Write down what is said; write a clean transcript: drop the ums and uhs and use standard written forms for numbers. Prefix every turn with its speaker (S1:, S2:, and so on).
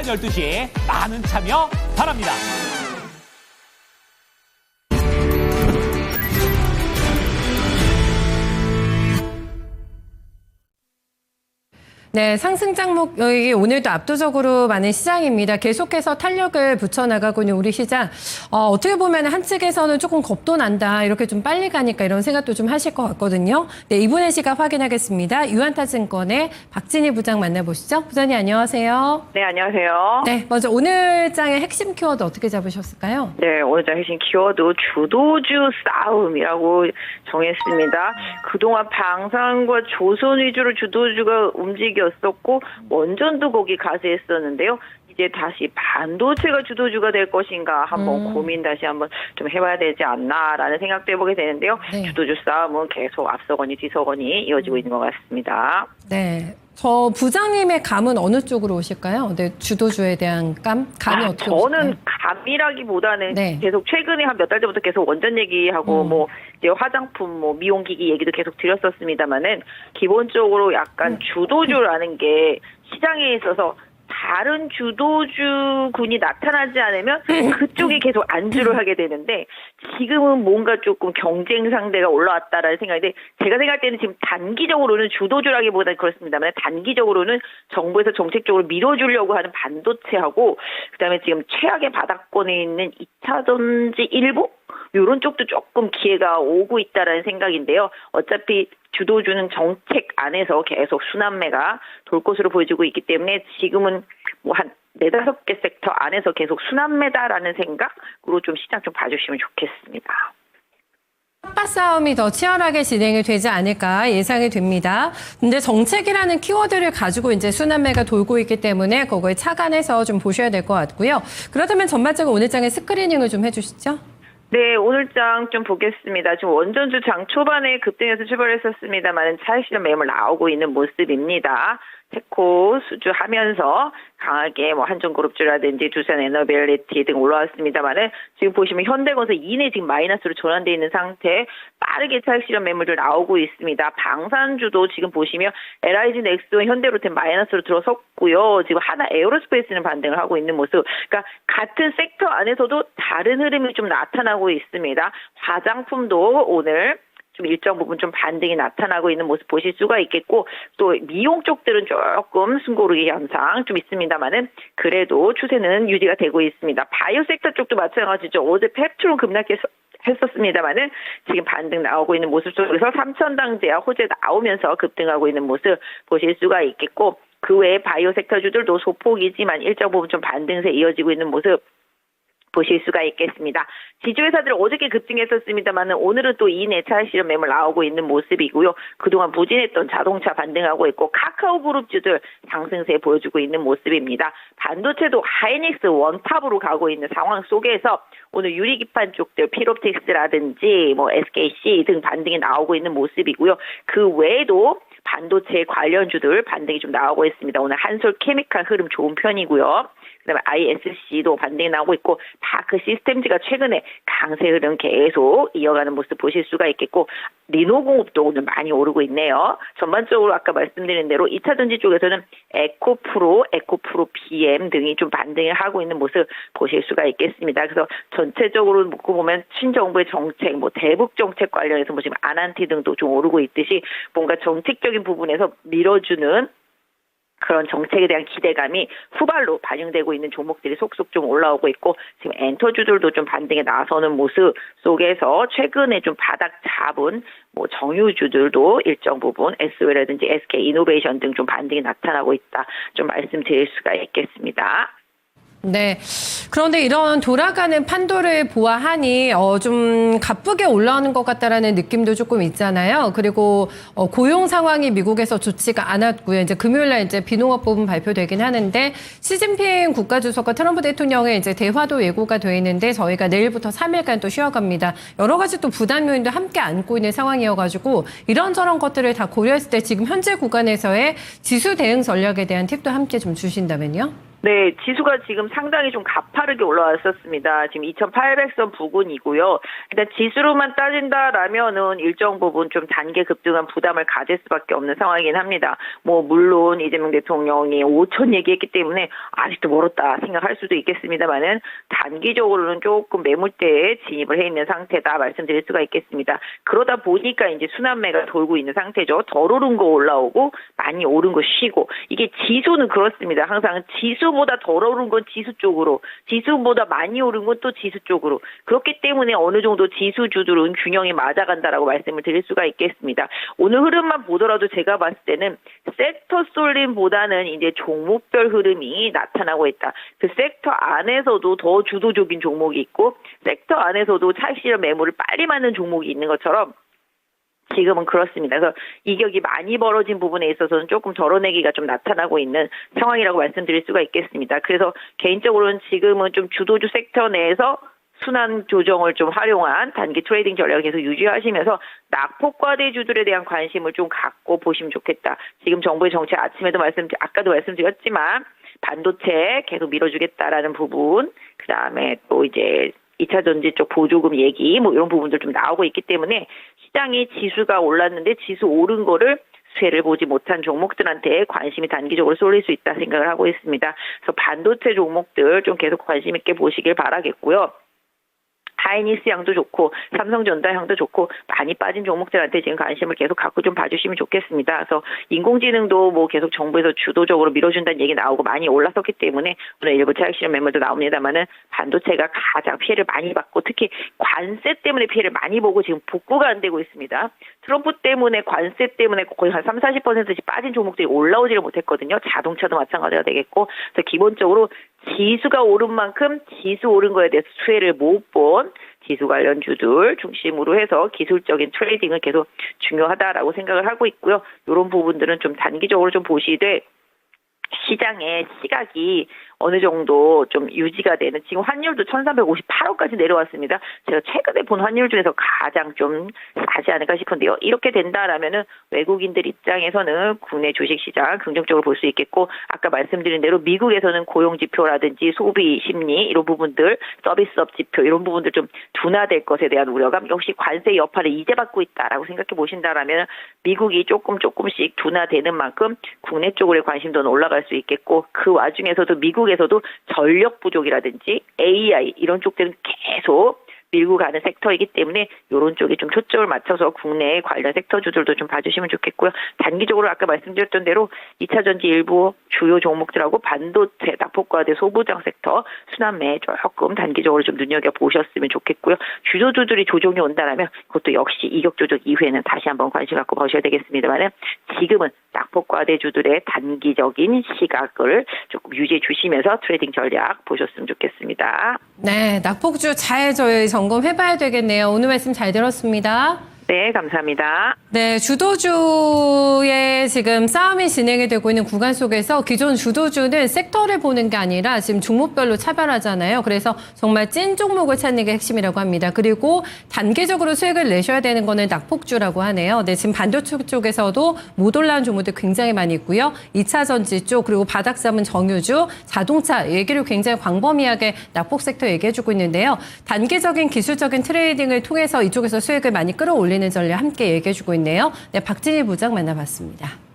S1: 12시 많은 참여 바랍니다.
S2: 네, 상승 장목이 오늘도 압도적으로 많은 시장입니다. 계속해서 탄력을 붙여나가고 있는 우리 시장. 어떻게 보면 한측에서는 조금 겁도 난다. 이렇게 좀 빨리 가니까 이런 생각도 좀 하실 것 같거든요. 네, 이분의 시각 확인하겠습니다. 유한타증권의 박진희 부장 만나보시죠. 부장님 안녕하세요.
S3: 네, 안녕하세요.
S2: 네, 먼저 오늘 장의 핵심 키워드 어떻게 잡으셨을까요?
S3: 네, 오늘 장 핵심 키워드 주도주 싸움이라고 정했습니다. 그동안 방산과 조선 위주로 주도주가 움직였었고 원전도 거기 가세했었는데요. 이제 다시 반도체가 주도주가 될 것인가 한번 고민 다시 한번 좀 해봐야 되지 않나라는 생각도 해보게 되는데요.
S2: 네.
S3: 주도주 싸움은 계속 앞서거니 뒤서거니 이어지고 있는 것 같습니다.
S2: 네, 저 부장님의 감은 어느 쪽으로 오실까요? 네, 주도주에 대한 감이 어떻게 오실까요?
S3: 저는 감이라기보다는
S2: 네.
S3: 계속 최근에 한 몇 달 전부터 계속 원전 얘기하고 뭐 이제 화장품 뭐 미용기기 얘기도 계속 드렸었습니다만은 기본적으로 약간 주도주라는 게 시장에 있어서 다른 주도주군이 나타나지 않으면 그쪽이 계속 안주를 하게 되는데 지금은 뭔가 조금 경쟁 상대가 올라왔다라는 생각인데 제가 생각할 때는 지금 단기적으로는 주도주라기보다는 그렇습니다만 단기적으로는 정부에서 정책적으로 밀어주려고 하는 반도체하고 그다음에 지금 최악의 바닥권에 있는 2차 전지 일부 이런 쪽도 조금 기회가 오고 있다라는 생각인데요. 어차피 주도주는 정책 안에서 계속 순환매가 돌 것으로 보여지고 있기 때문에 지금은 뭐 한 4-5개 섹터 안에서 계속 순환매다라는 생각으로 좀 시장 좀 봐주시면 좋겠습니다.
S2: 핫바 싸움이 더 치열하게 진행이 되지 않을까 예상이 됩니다. 근데 정책이라는 키워드를 가지고 이제 순환매가 돌고 있기 때문에 그거에 착안해서 좀 보셔야 될 것 같고요. 그렇다면 전반적으로 오늘 장의 스크리닝을 좀 해주시죠.
S3: 네, 오늘 장 좀 보겠습니다. 지금 원전주 장 초반에 급등해서 출발했었습니다만 차익 실현 매물 나오고 있는 모습입니다. 테코 수주하면서 강하게 뭐 한전그룹주라든지 두산 에너빌리티 등 올라왔습니다만은 지금 보시면 현대건설 이내 지금 마이너스로 전환되어 있는 상태 빠르게 차익 실현 매물들 나오고 있습니다. 방산주도 지금 보시면 LIG 넥스와 현대로템 마이너스로 들어섰고요. 지금 하나 에어로스페이스는 반등을 하고 있는 모습. 그러니까 같은 섹터 안에서도 다른 흐름이 좀 나타나고 있습니다. 화장품도 오늘 좀 일정 부분 좀 반등이 나타나고 있는 모습 보실 수가 있겠고 또 미용 쪽들은 조금 숨고르기 현상 좀 있습니다만은 그래도 추세는 유지가 되고 있습니다. 바이오 섹터 쪽도 마찬가지죠. 어제 펩트론 급락했었습니다만은 지금 반등 나오고 있는 모습 속에서 삼천당제와 호재 나오면서 급등하고 있는 모습 보실 수가 있겠고 그 외에 바이오 섹터주들도 소폭이지만 일정 부분 좀 반등세 이어지고 있는 모습 보실 수가 있겠습니다. 지주회사들 어저께 급등했었습니다만 오늘은 또 이내 차익 실현 매물 나오고 있는 모습이고요. 그동안 부진했던 자동차 반등하고 있고 카카오그룹주들 상승세 보여주고 있는 모습입니다. 반도체도 하이닉스 원탑으로 가고 있는 상황 속에서 오늘 유리기판 쪽들 피롭틱스라든지 뭐 SKC 등 반등이 나오고 있는 모습이고요. 그 외에도 반도체 관련주들 반등이 좀 나오고 있습니다. 오늘 한솔케미칼 흐름 좋은 편이고요. 그다음에 ISC도 반등이 나오고 있고 다크 시스템즈가 최근에 강세 흐름 계속 이어가는 모습 보실 수가 있겠고 리노공업도 오늘 많이 오르고 있네요. 전반적으로 아까 말씀드린 대로 2차 전지 쪽에서는 에코프로 BM 등이 좀 반등을 하고 있는 모습 보실 수가 있겠습니다. 그래서 전체적으로 놓고 보면 신정부의 정책, 뭐 대북 정책 관련해서 뭐 지금 아난티 등도 좀 오르고 있듯이 뭔가 정책적인 부분에서 밀어주는 그런 정책에 대한 기대감이 후발로 반영되고 있는 종목들이 속속 좀 올라오고 있고 지금 엔터주들도 좀 반등에 나서는 모습 속에서 최근에 좀 바닥 잡은 뭐 정유주들도 일정 부분 SO라든지 SK 이노베이션 등 좀 반등이 나타나고 있다. 좀 말씀드릴 수가 있겠습니다.
S2: 네. 그런데 이런 돌아가는 판도를 보아하니 좀 가쁘게 올라오는 것 같다라는 느낌도 조금 있잖아요. 그리고 고용 상황이 미국에서 좋지가 않았고요. 이제 금요일 날 이제 비농업 부분 발표되긴 하는데 시진핑 국가주석과 트럼프 대통령의 이제 대화도 예고가 돼 있는데 저희가 내일부터 3일간 또 쉬어갑니다. 여러 가지 또 부담 요인도 함께 안고 있는 상황이어가지고 이런저런 것들을 다 고려했을 때 지금 현재 구간에서의 지수 대응 전략에 대한 팁도 함께 좀 주신다면요.
S3: 네, 지수가 지금 상당히 좀 가파르게 올라왔었습니다. 지금 2,800선 부근이고요. 일단 지수로만 따진다라면은 일정 부분 좀 단계 급등한 부담을 가질 수밖에 없는 상황이긴 합니다. 뭐 물론 이재명 대통령이 5천 얘기했기 때문에 아직도 멀었다 생각할 수도 있겠습니다만은 단기적으로는 조금 매물대에 진입을 해 있는 상태다 말씀드릴 수가 있겠습니다. 그러다 보니까 이제 순환매가 돌고 있는 상태죠. 덜 오른 거 올라오고 많이 오른 거 쉬고 이게 지수는 그렇습니다. 항상 지수보다 덜 오른 건 지수 쪽으로, 지수보다 많이 오른 건 또 지수 쪽으로. 그렇기 때문에 어느 정도 지수주들은 균형이 맞아간다라고 말씀을 드릴 수가 있겠습니다. 오늘 흐름만 보더라도 제가 봤을 때는 섹터 쏠림보다는 이제 종목별 흐름이 나타나고 있다. 그 섹터 안에서도 더 주도적인 종목이 있고 섹터 안에서도 차익 실현 매물을 빨리 맞는 종목이 있는 것처럼 지금은 그렇습니다. 그래서 이격이 많이 벌어진 부분에 있어서는 조금 덜어내기가 좀 나타나고 있는 상황이라고 말씀드릴 수가 있겠습니다. 그래서 개인적으로는 지금은 좀 주도주 섹터 내에서 순환 조정을 좀 활용한 단기 트레이딩 전략을 계속 유지하시면서 낙폭과대주들에 대한 관심을 좀 갖고 보시면 좋겠다. 지금 정부의 정책 아까도 말씀드렸지만 반도체 계속 밀어주겠다라는 부분, 그 다음에 또 이제 2차 전지 쪽 보조금 얘기 뭐 이런 부분들 좀 나오고 있기 때문에 시장이 지수가 올랐는데 지수 오른 거를 수혜를 보지 못한 종목들한테 관심이 단기적으로 쏠릴 수 있다 생각을 하고 있습니다. 그래서 반도체 종목들 좀 계속 관심 있게 보시길 바라겠고요. 하이닉스 향도 좋고 삼성전자 향도 좋고 많이 빠진 종목들한테 지금 관심을 계속 갖고 좀 봐주시면 좋겠습니다. 그래서 인공지능도 뭐 계속 정부에서 주도적으로 밀어준다는 얘기 나오고 많이 올랐었기 때문에 오늘 일부 차익 실현 매물도 나옵니다만은 반도체가 가장 피해를 많이 받고 특히 관세 때문에 피해를 많이 보고 지금 복구가 안 되고 있습니다. 트럼프 때문에 관세 때문에 거의 한 30~40%씩 빠진 종목들이 올라오지를 못했거든요. 자동차도 마찬가지가 되겠고 그래서 기본적으로 지수가 오른 만큼 지수 오른 거에 대해서 수혜를 못 본 지수 관련주들 중심으로 해서 기술적인 트레이딩은 계속 중요하다라고 생각을 하고 있고요. 이런 부분들은 좀 단기적으로 좀 보시되 시장의 시각이 어느 정도 좀 유지가 되는 지금 환율도 1358원까지 내려왔습니다. 제가 최근에 본 환율 중에서 가장 좀 싸지 않을까 싶은데요. 이렇게 된다라면은 외국인들 입장에서는 국내 주식시장 긍정적으로 볼 수 있겠고 아까 말씀드린 대로 미국에서는 고용지표라든지 소비 심리 이런 부분들 서비스업 지표 이런 부분들 좀 둔화될 것에 대한 우려감 역시 관세 여파를 이제 받고 있다라고 생각해 보신다라면 미국이 조금씩 둔화되는 만큼 국내 쪽으로의 관심도 올라갈 수 있겠고 그 와중에서도 미국에서도 전력 부족이라든지 AI 이런 쪽들은 계속 밀고 가는 섹터이기 때문에 이런 쪽에 좀 초점을 맞춰서 국내 관련 섹터주들도 좀 봐주시면 좋겠고요. 단기적으로 아까 말씀드렸던 대로 2차 전지 일부 주요 종목들하고 반도체, 낙폭과대 소부장 섹터 순환매 조금 단기적으로 좀 눈여겨보셨으면 좋겠고요. 주도주들이 조정이 온다면 그것도 역시 이격 조정 이후에는 다시 한번 관심 갖고 보셔야 되겠습니다만 지금은 낙폭과대주들의 단기적인 시각을 조금 유지해 주시면서 트레이딩 전략 보셨으면 좋겠습니다.
S2: 네, 낙폭주 잘 저희 점검해봐야 되겠네요. 오늘 말씀 잘 들었습니다.
S3: 네, 감사합니다.
S2: 네, 주도주의 지금 싸움이 진행이 되고 있는 구간 속에서 기존 주도주는 섹터를 보는 게 아니라 지금 종목별로 차별하잖아요. 그래서 정말 찐 종목을 찾는 게 핵심이라고 합니다. 그리고 단기적으로 수익을 내셔야 되는 거는 낙폭주라고 하네요. 네, 지금 반도체 쪽에서도 못 올라온 종목들 굉장히 많이 있고요. 2차 전지 쪽 그리고 바닥 잡은 정유주, 자동차 얘기를 굉장히 광범위하게 낙폭 섹터 얘기해주고 있는데요. 단기적인 기술적인 트레이딩을 통해서 이쪽에서 수익을 많이 끌어올리는 전략 함께 얘기해주고 있네요. 네, 박진희 부장 만나봤습니다.